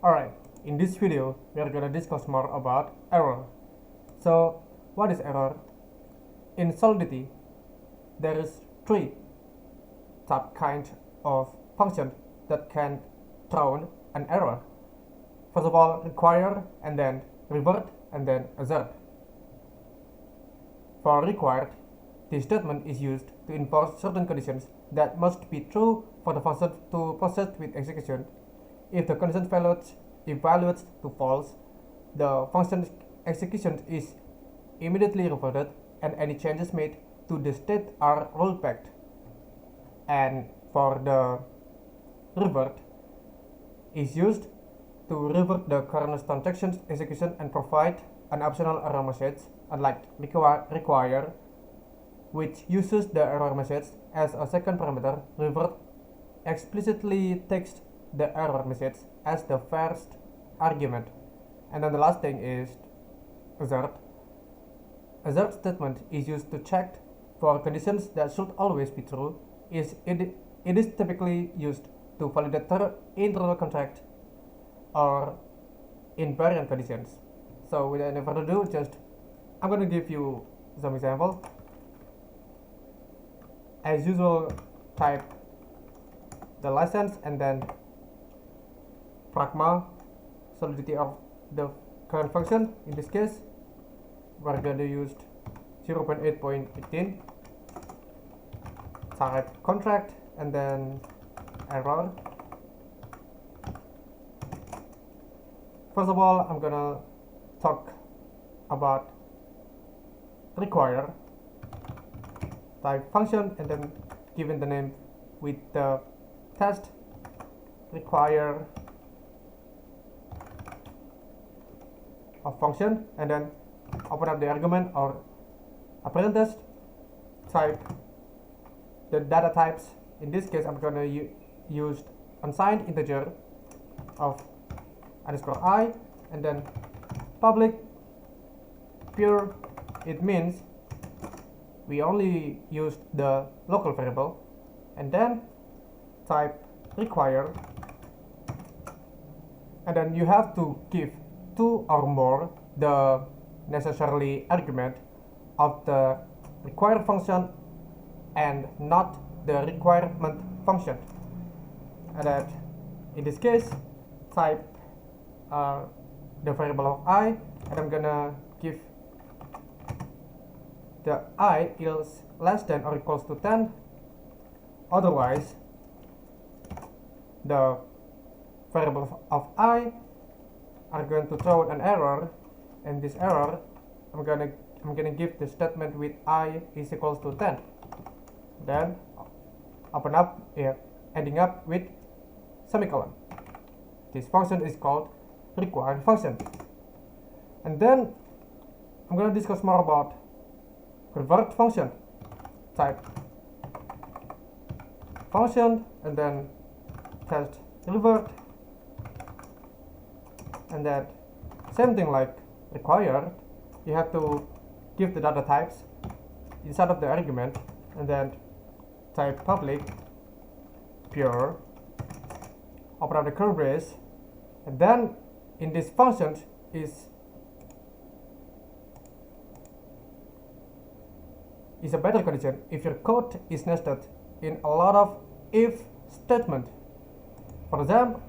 Alright, in this video we are gonna discuss more about error. So what is error? In Solidity there is three kind of functions that can throw an error. First of all, require, and then revert, and then assert. For required, this statement is used to enforce certain conditions that must be true for the function to proceed with execution. If the condition evaluates to false, the function's execution is immediately reverted and any changes made to the state are rolled back. And for the revert is used to revert the current transaction's execution and provide an optional error message, unlike require, which uses the error message as a second parameter. Revert explicitly takes the error message as the first argument. And then the last thing is assert. Assert statement is used to check for conditions that should always be true. It is typically used to validate internal contract or invariant conditions. So without any further ado, I'm going to give you some example. As usual, type the license and then pragma solidity of the current function. In this case, we're going to use 0.8.18, type contract and then error. First of all, I'm gonna talk about require, type function and then given the name with the test require of function, and then open up the argument or apprentice, type the data types. In this case, I'm gonna use unsigned integer of underscore I, and then public pure. It means we only used the local variable, and then type require, and then you have to give two or more the necessary argument of the required function and not the requirement function. And that in this case, type the variable of I, and I'm gonna give the I is less than or equals to 10. Otherwise, the variable of I are going to throw an error, and this error I'm gonna give the statement with I is equals to 10. Then open up here, ending up with semicolon. This function is called required function. And then I'm going to discuss more about revert function. Type function and then test revert, and that same thing like require, you have to give the data types inside of the argument, and then type public pure, open up the curly brace, and then in this function is a better condition if your code is nested in a lot of if statement. For example,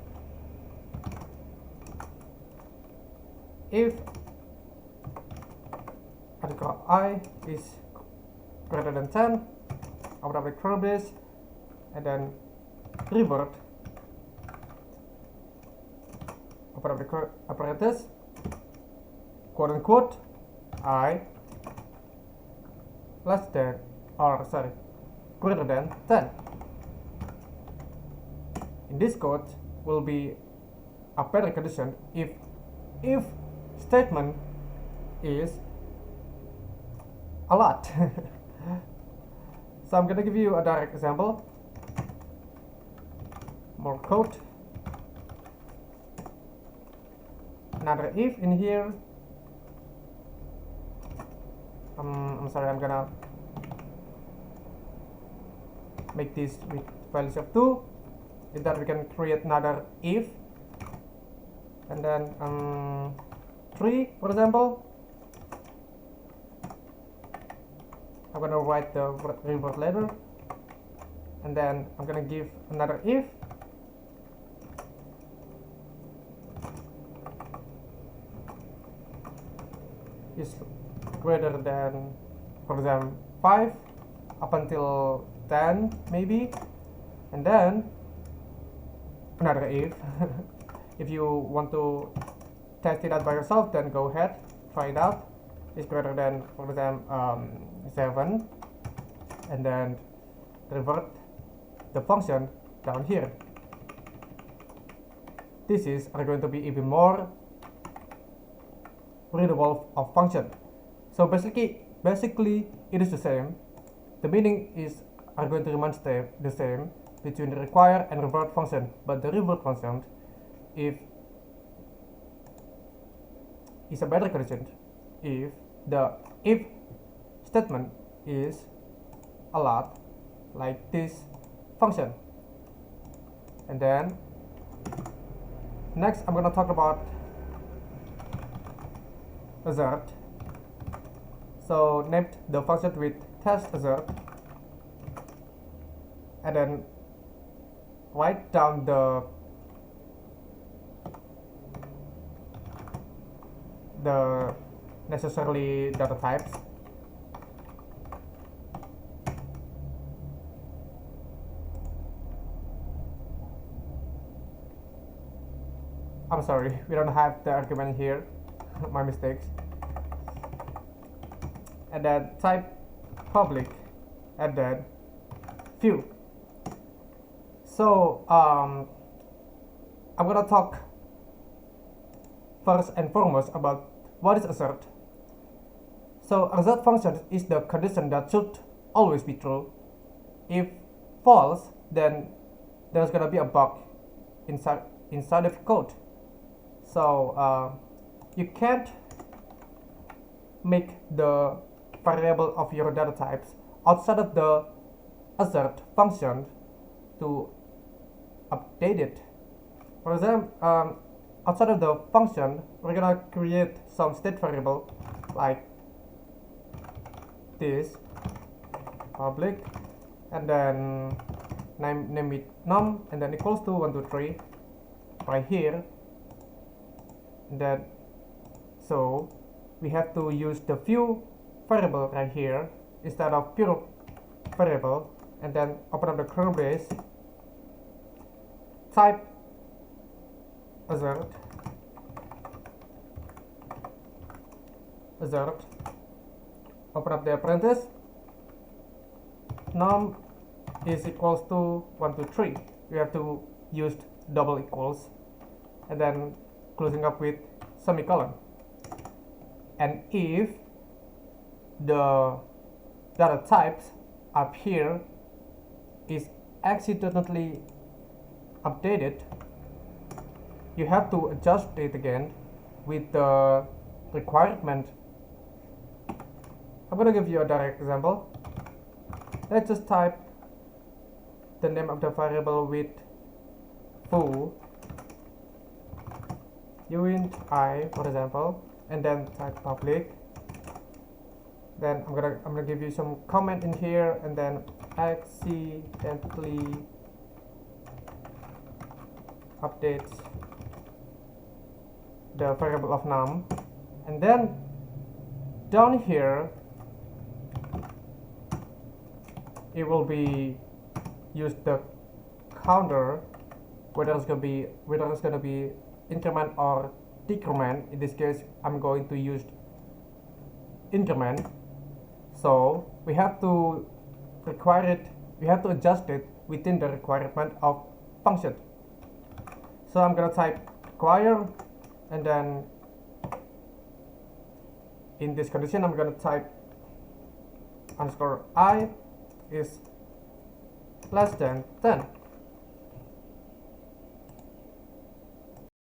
if article I is greater than 10, open up the curly brace, and then revert, open up the apparatus, quote unquote, I less than or greater than 10. In this code will be a better condition if statement is a lot. So I'm gonna give you a direct example. More code. Another if in here. I'm sorry, I'm gonna make this with values of 2. With that we can create another if and then 3, for example. I'm gonna write the revert later, and then I'm gonna give another if is greater than, for example, 5 up until 10 maybe, and then another if. If you want to test it out by yourself, then go ahead, try it out. It's greater than, for example, 7, and then revert the function down here. This is going to be even more readable of function. So basically it is the same. The meaning is going to remain the same between the require and revert function, but the revert function, if is a better condition if the if statement is a lot like this function. And then next I'm going to talk about assert. So name the function with test assert, and then write down the necessary data types. I'm sorry, we don't have the argument here. My mistakes. And then type public, and then few. So I'm gonna talk first and foremost about what is assert. So assert function is the condition that should always be true. If false, then there's gonna be a bug inside of code. So you can't make the variable of your data types outside of the assert function to update it. For example, outside of the function, we're gonna create some state variable like this, public, and then name it num, and then equals to 1, 2, 3 right here. And then so we have to use the few variable right here instead of pure variable, and then open up the curly brace, type assert, open up the parenthesis, num is equals to 1, 2, 3. You have to use double equals, and then closing up with semicolon. And if the data types up here is accidentally updated, you have to adjust it again with the requirement. I'm going to give you a direct example. Let's just type the name of the variable with foo uint I, for example, and then type public. Then I'm gonna give you some comment in here, and then accidentally updates the variable of num, and then down here it will be use the counter, whether it's gonna be increment or decrement. In this case, I'm going to use increment. So we have to adjust it within the requirement of function. So I'm gonna type require, and then in this condition I'm gonna type underscore I is less than 10.